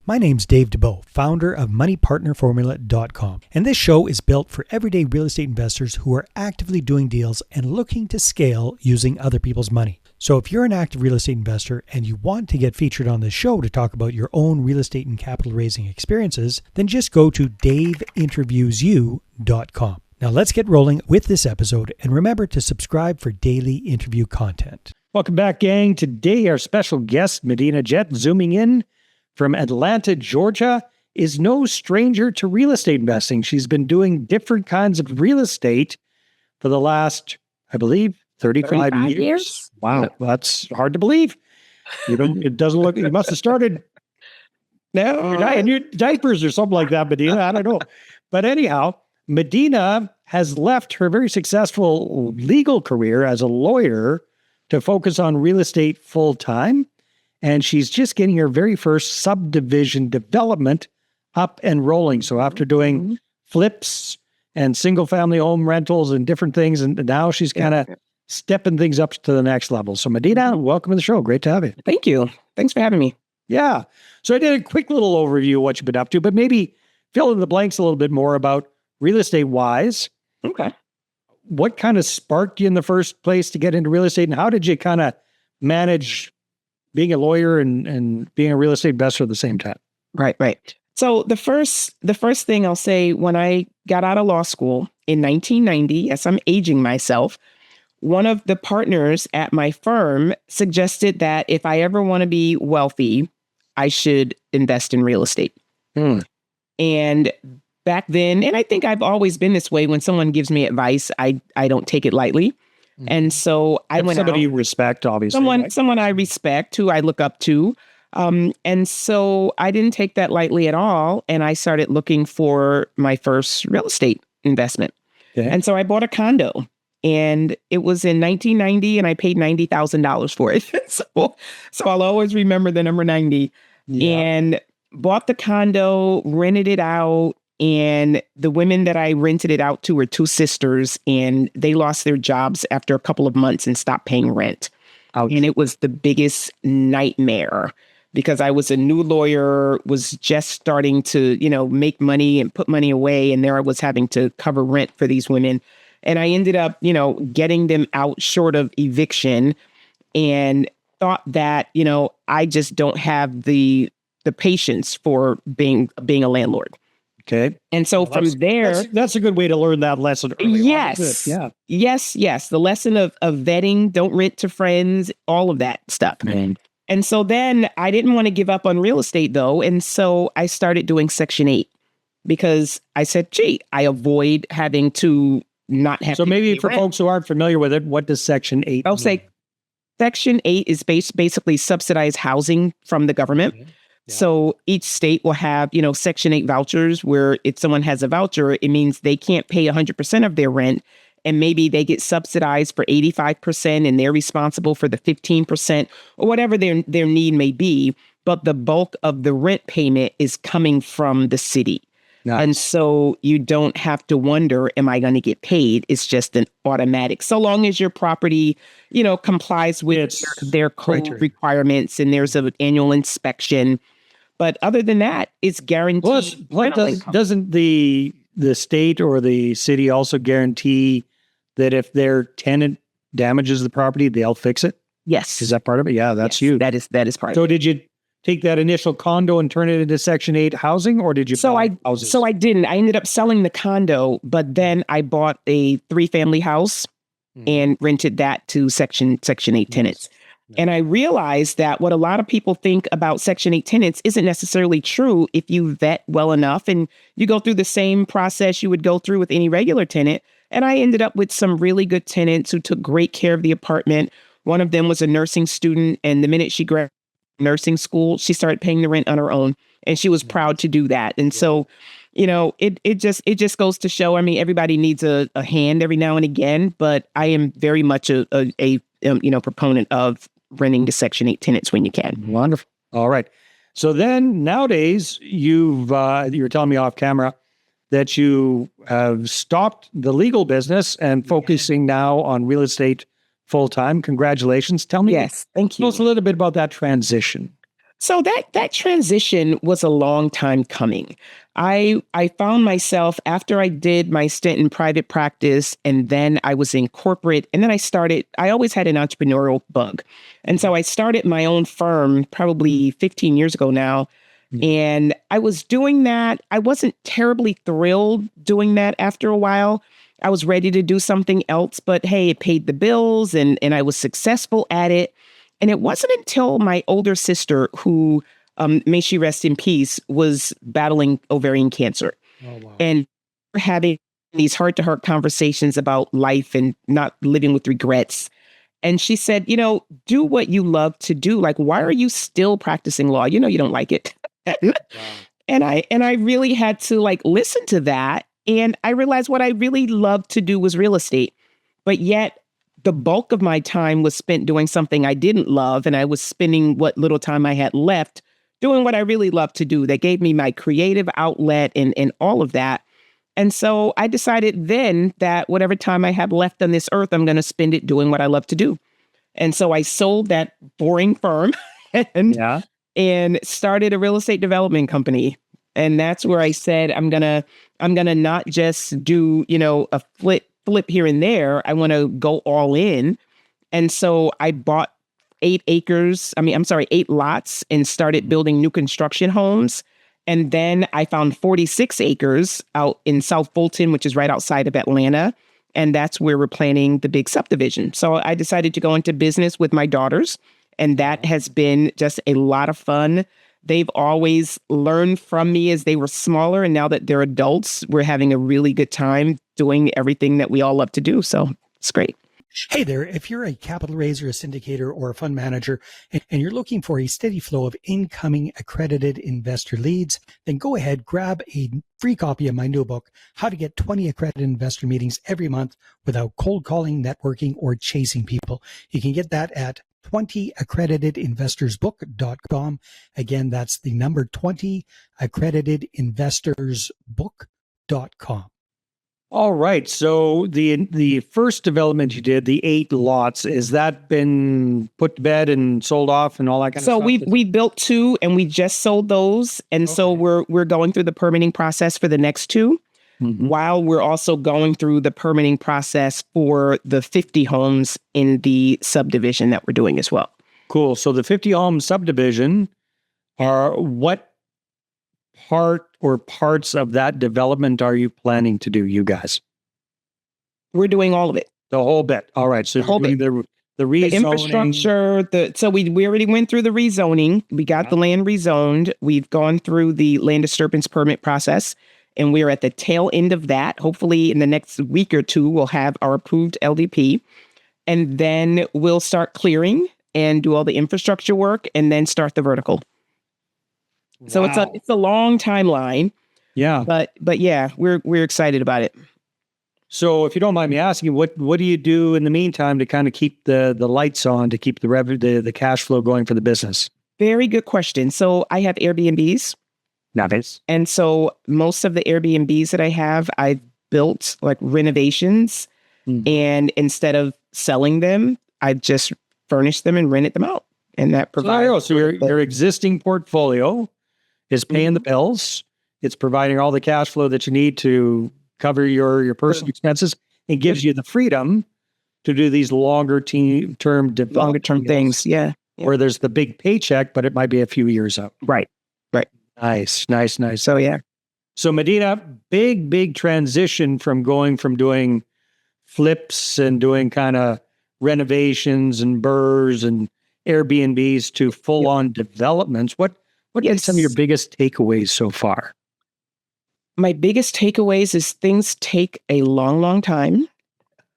My name's Dave DeBow, founder of MoneyPartnerFormula.com, and this show is built for everyday real estate investors who are actively doing deals and looking to scale using other people's money. So if you're an active real estate investor and you want to get featured on this show to talk about your own real estate and capital raising experiences, then just go to daveinterviewsyou.com. Now let's get rolling with this episode, and remember to subscribe for daily interview content. Welcome back, gang. Today our special guest, Medina Jett, zooming in from Atlanta, Georgia, is no stranger to real estate investing. She's been doing different kinds of real estate for the last, I believe, 35 years. Wow, that's hard to believe. It doesn't look, you must have started now in your diapers or something like that, Medina. I don't know. But anyhow, Medina has left her very successful legal career as a lawyer to focus on real estate full time. And she's just getting her very first subdivision development up and rolling. So after doing flips and single family home rentals and different things, and now she's kind of stepping things up to the next level. So Medina, welcome to the show. Great to have you. Thank you. Thanks for having me. Yeah. So I did a quick little overview of what you've been up to, but maybe fill in the blanks a little bit more about real estate wise. Okay. What kind of sparked you in the first place to get into real estate, and how did you kind of manage being a lawyer and being a real estate investor at the same time? Right. So the first thing I'll say, when I got out of law school in 1990, yes, I'm aging myself, one of the partners at my firm suggested that if I ever want to be wealthy, I should invest in real estate. And back then, and I think I've always been this way, when someone gives me advice, I don't take it lightly. And so I went somebody out, you respect, obviously. someone I respect, who I look up to. And so I didn't take that lightly at all. And I started looking for my first real estate investment. Okay. And so I bought a condo, and it was in 1990, and I paid $90,000 for it. So I'll always remember the number 90. Yeah. And bought the condo, rented it out. And the women that I rented it out to were two sisters, and they lost their jobs after a couple of months and stopped paying rent. Ouch. And it was the biggest nightmare, because I was a new lawyer, was just starting to, make money and put money away. And there I was having to cover rent for these women. And I ended up, getting them out short of eviction, and thought that, I just don't have the patience for being a landlord. Okay. And so from there, that's a good way to learn that lesson early. Yes. Yeah. Yes. The lesson of vetting, don't rent to friends, all of that stuff. Man. And so then I didn't want to give up on real estate, though. And so I started doing Section 8, because I said, I avoid having to not have. So maybe for folks who aren't familiar with it, what does Section 8 I'll mean? say Section 8 is basically subsidized housing from the government. Okay. Yeah. So each state will have, Section 8 vouchers, where if someone has a voucher, it means they can't pay 100% of their rent, and maybe they get subsidized for 85% and they're responsible for the 15% or whatever their need may be. But the bulk of the rent payment is coming from the city. Nice. And so you don't have to wonder, am I going to get paid? It's just an automatic. So long as your property, complies with their code requirements, and there's an annual inspection. But other than that, it's guaranteed. Plus, doesn't the state or the city also guarantee that if their tenant damages the property, they'll fix it? Yes. Is that part of it? Yeah, that's huge. That is part of it. So did you take that initial condo and turn it into Section 8 housing, or did you buy houses? So I didn't. I ended up selling the condo, but then I bought a 3-family house and rented that to Section 8 tenants. And I realized that what a lot of people think about Section 8 tenants isn't necessarily true if you vet well enough and you go through the same process you would go through with any regular tenant. And I ended up with some really good tenants who took great care of the apartment. One of them was a nursing student, and the minute she graduated nursing school, she started paying the rent on her own, and she was proud to do that. And so, it just goes to show, everybody needs a hand every now and again, but I am very much a proponent of renting to Section 8 tenants when you can. Wonderful. All right. So then nowadays you were telling me off camera that you have stopped the legal business and focusing now on real estate full-time. Congratulations. Tell me. Yes, thank you. Tell us a little bit about that transition. So that transition was a long time coming. I found myself after I did my stint in private practice and then I was in corporate and then I always had an entrepreneurial bug. And so I started my own firm probably 15 years ago now. And I was doing that. I wasn't terribly thrilled doing that after a while. I was ready to do something else, but hey, it paid the bills and I was successful at it. And it wasn't until my older sister, who, may she rest in peace, was battling ovarian cancer. Oh, wow. And having these heart-to-heart conversations about life and not living with regrets. And she said, do what you love to do. Like, why are you still practicing law? You don't like it. Wow. And I really had to listen to that. And I realized what I really loved to do was real estate. But yet the bulk of my time was spent doing something I didn't love. And I was spending what little time I had left doing what I really loved to do. That gave me my creative outlet and all of that. And so I decided then that whatever time I have left on this earth, I'm going to spend it doing what I love to do. And so I sold that boring firm and started a real estate development company. And that's where I said, I'm gonna not just do, a flip here and there. I want to go all in. And so I bought 8 lots and started building new construction homes. And then I found 46 acres out in South Fulton, which is right outside of Atlanta. And that's where we're planning the big subdivision. So I decided to go into business with my daughters. And that has been just a lot of fun. They've always learned from me as they were smaller. And now that they're adults, we're having a really good time doing everything that we all love to do. So it's great. Hey there, if you're a capital raiser, a syndicator, or a fund manager, and you're looking for a steady flow of incoming accredited investor leads, then go ahead, grab a free copy of my new book, How to Get 20 Accredited Investor Meetings Every Month Without Cold Calling, Networking, or Chasing People. You can get that at 20accreditedinvestorsbook.com. Again, that's the number 20accreditedinvestorsbook.com. All right. So the first development you did, the 8 lots, has that been put to bed and sold off and all that kind of stuff? So we built 2 and we just sold those. And so we're going through the permitting process for the next 2, while we're also going through the permitting process for the 50 homes in the subdivision that we're doing as well. Cool. So the 50 home subdivision, what part or parts of that development are you planning to do, you guys? We're doing all of it. The whole bit. All right. So the rezoning. The infrastructure, so we already went through the rezoning. We got the land rezoned. We've gone through the land disturbance permit process, and we're at the tail end of that. Hopefully in the next week or 2, we'll have our approved LDP. And then we'll start clearing and do all the infrastructure work and then start the vertical. Wow. So it's a long timeline. Yeah. But yeah, we're excited about it. So if you don't mind me asking, what do you do in the meantime to kind of keep the lights on, to keep the revenue, the cash flow going for the business? Very good question. So I have Airbnbs. Nice. And so most of the Airbnbs that I have, I've built like renovations, and instead of selling them, I've just furnished them and rented them out. And that provides. So your existing portfolio is paying the bills. It's providing all the cash flow that you need to cover your personal expenses. It gives you the freedom to do these longer term things. Yeah. Where there's the big paycheck, but it might be a few years out. Right. Nice. So yeah. So Medina, big transition from going from doing flips and doing kind of renovations and burrs and Airbnbs to full on developments. What are some of your biggest takeaways so far? My biggest takeaways is things take a long time.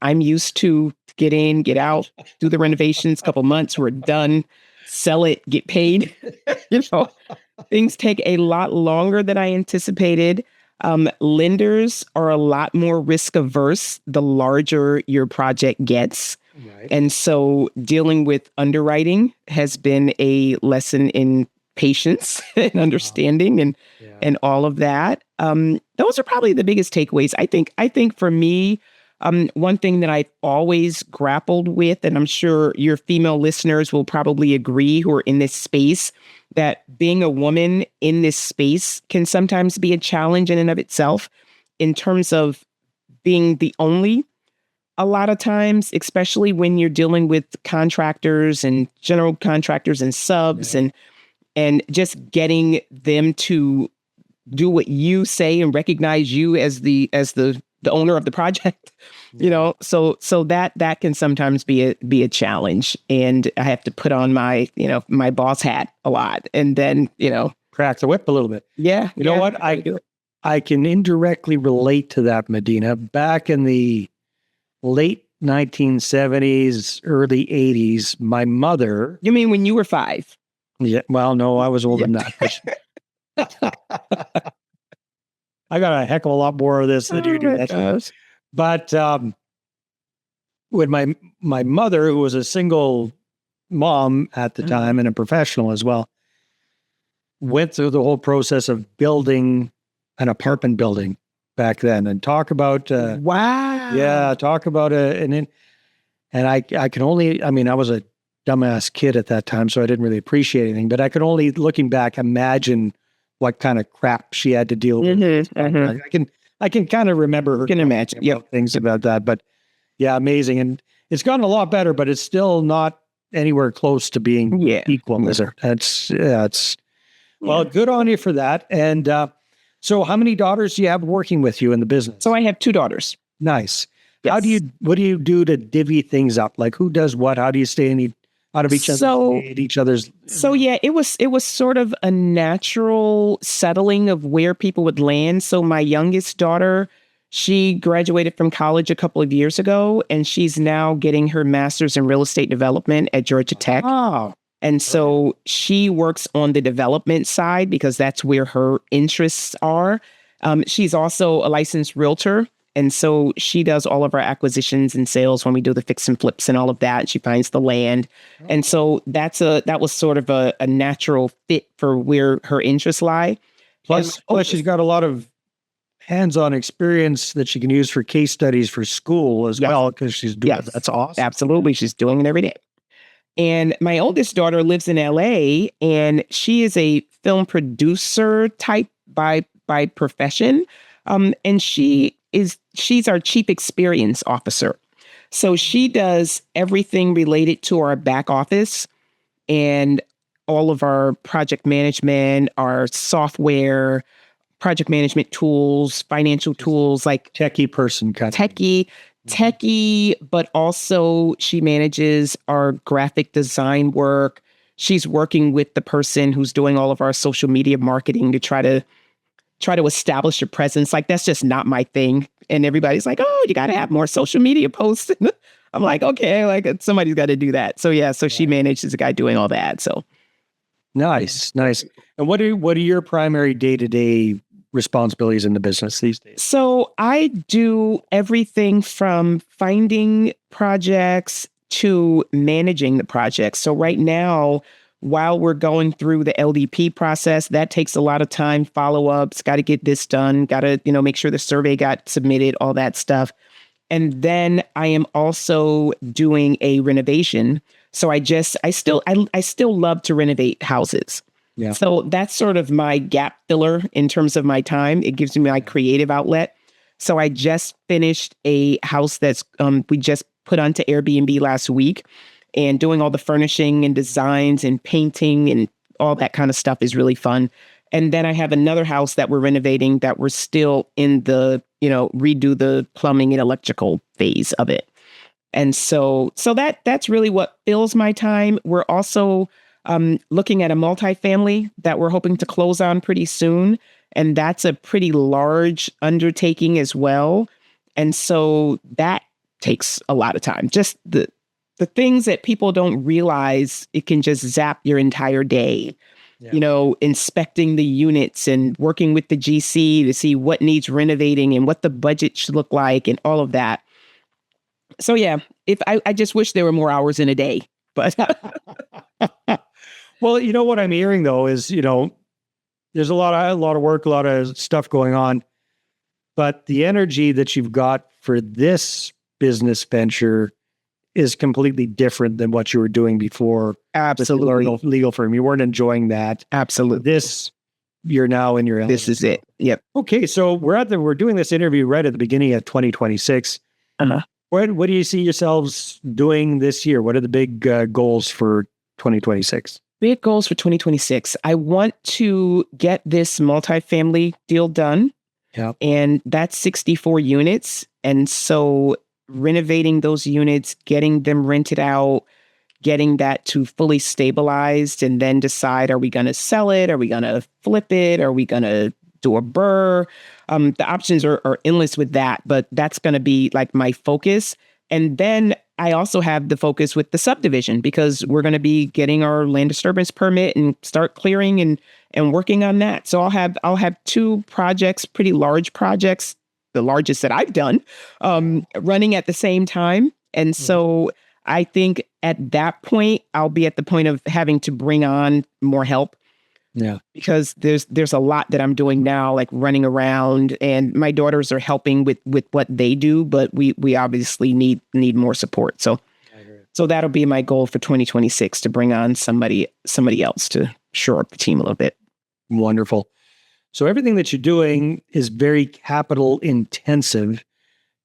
I'm used to get in, get out, do the renovations, couple months, we're done, sell it, get paid. Things take a lot longer than I anticipated. Lenders are a lot more risk averse the larger your project gets. Right. And so dealing with underwriting has been a lesson in patience and understanding and all of that. Those are probably the biggest takeaways. I think for me, One thing that I've always grappled with, and I'm sure your female listeners will probably agree who are in this space, that being a woman in this space can sometimes be a challenge in and of itself in terms of being the only. A lot of times, especially when you're dealing with contractors and general contractors and subs, and just getting them to do what you say and recognize you as the owner of the project, so that can sometimes be a challenge, and I have to put on my my boss hat a lot, and then crack the whip a little bit. Yeah, you know what, I can indirectly relate to that, Medina. Back in the late 1970s, early 80s, my mother. You mean when you were 5? Yeah, well, no, I was older than that. I got a heck of a lot more of this than you do. But when my mother, who was a single mom at the time and a professional as well, went through the whole process of building an apartment building back then, and talk about talk about and I can only, I mean, I was a dumbass kid at that time, so I didn't really appreciate anything, but I could only, looking back, imagine what kind of crap she had to deal with. I can kind of remember her. Can imagine things about that, but yeah, amazing. And it's gotten a lot better, but it's still not anywhere close to being equal, is it? It's well, good on you for that. And so how many daughters do you have working with you in the business? So I have 2 daughters. Nice. Yes. What do you do to divvy things up? Like, who does what? How do you stay out of each other's? So yeah, it was sort of a natural settling of where people would land. So my youngest daughter, she graduated from college a couple of years ago, and she's now getting her master's in real estate development at Georgia Tech. Oh. And so she works on the development side because that's where her interests are. She's also a licensed realtor. And so she does all of our acquisitions and sales when we do the fix and flips and all of that. She finds the land. And so that was sort of a natural fit for where her interests lie. Plus she's got a lot of hands-on experience that she can use for case studies for school as well, because she's doing that's awesome. Absolutely. She's doing it every day. And my oldest daughter lives in LA, and she is a film producer type by profession. And she's our chief experience officer. So she does everything related to our back office and all of our project management, our software, project management tools, financial tools, like techie person, techie, but also she manages our graphic design work. She's working with the person who's doing all of our social media marketing to try to establish a presence. Like, that's just not my thing. And everybody's like, oh, you got to have more social media posts. I'm like, okay, like somebody's got to do that. So yeah, so she manages the guy doing all that. So nice. And what are your primary day-to-day responsibilities in the business these days? So I do everything from finding projects to managing the projects. So right now, while we're going through the LDP process, that takes a lot of time, follow-ups, got to get this done, got to, make sure the survey got submitted, all that stuff. And then I am also doing a renovation. So I still love to renovate houses. Yeah. So that's sort of my gap filler in terms of my time. It gives me my creative outlet. So I just finished a house that's we just put onto Airbnb last week, and doing all the furnishing and designs and painting and all that kind of stuff is really fun. And then I have another house that we're renovating that we're still in the, redo the plumbing and electrical phase of it. And so that's really what fills my time. We're also looking at a multifamily that we're hoping to close on pretty soon. And that's a pretty large undertaking as well. And so that takes a lot of time. Just the things that people don't realize, it can just zap your entire day. Yeah. Inspecting the units and working with the GC to see what needs renovating and what the budget should look like and all of that. So yeah, if I just wish there were more hours in a day, but well, what I'm hearing though is, there's a lot of work, a lot of stuff going on. But the energy that you've got for this business venture is completely different than what you were doing before. Absolutely. With the legal firm. You weren't enjoying that. Absolutely. This, you're now in your element. This is it. Yep. Okay, so we're doing this interview right at the beginning of 2026. Uh-huh. What do you see yourselves doing this year? What are the big goals for 2026? Big goals for 2026. I want to get this multifamily deal done. Yeah. And that's 64 units. And so renovating those units, getting them rented out, getting that to fully stabilized, and then decide, are we going to sell it? Are we going to flip it? Are we going to do a burr? The options are endless with that, but that's going to be like my focus. And then I also have the focus with the subdivision, because we're going to be getting our land disturbance permit and start clearing and working on that. So I'll have 2 projects, pretty large projects, the largest that I've done, running at the same time. And so I think at that point, I'll be at the point of having to bring on more help. Yeah. Because there's a lot that I'm doing now, like running around, and my daughters are helping with what they do, but we obviously need more support. So that'll be my goal for 2026, to bring on somebody else to shore up the team a little bit. Wonderful. So everything that you're doing is very capital intensive.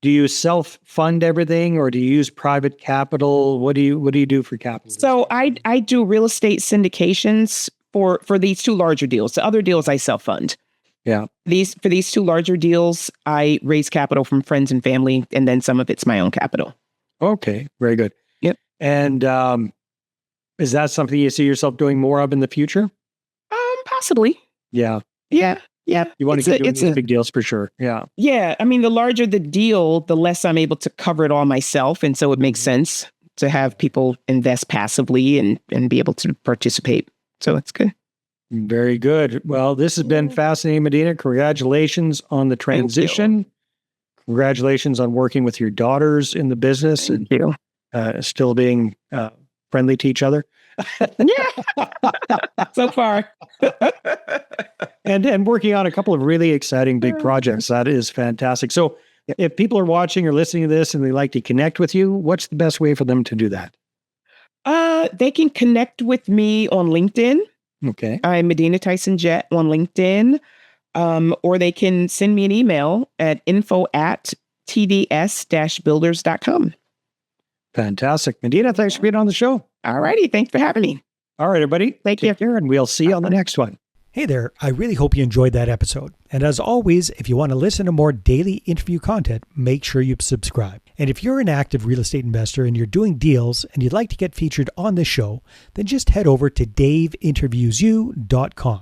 Do you self-fund everything, or do you use private capital? What do you do for capital? So I do real estate syndications for these 2 larger deals. The other deals I self-fund. Yeah. For these 2 larger deals, I raise capital from friends and family, and then some of it's my own capital. Okay, very good. Yep. And is that something you see yourself doing more of in the future? Possibly. Yeah. Yeah. Yeah. You want to keep doing these big deals for sure. Yeah. Yeah. I mean, the larger the deal, the less I'm able to cover it all myself. And so it makes sense to have people invest passively and be able to participate. So it's good. Very good. Well, this has been fascinating, Medina. Congratulations on the transition. Congratulations on working with your daughters in the business. Thank you. Still being friendly to each other. Yeah. So far. and working on a couple of really exciting big projects. That is fantastic. So if people are watching or listening to this and they like to connect with you, what's the best way for them to do that? They can connect with me on LinkedIn. Okay. I'm Medina Jett on LinkedIn. Or they can send me an email at info@tds-builders.com. Fantastic. Medina, thanks for being on the show. All righty. Thanks for having me. All right, everybody. Take care, and we'll see you on the next one. Hey there. I really hope you enjoyed that episode. And as always, if you want to listen to more daily interview content, make sure you subscribe. And if you're an active real estate investor and you're doing deals and you'd like to get featured on this show, then just head over to daveinterviewsyou.com.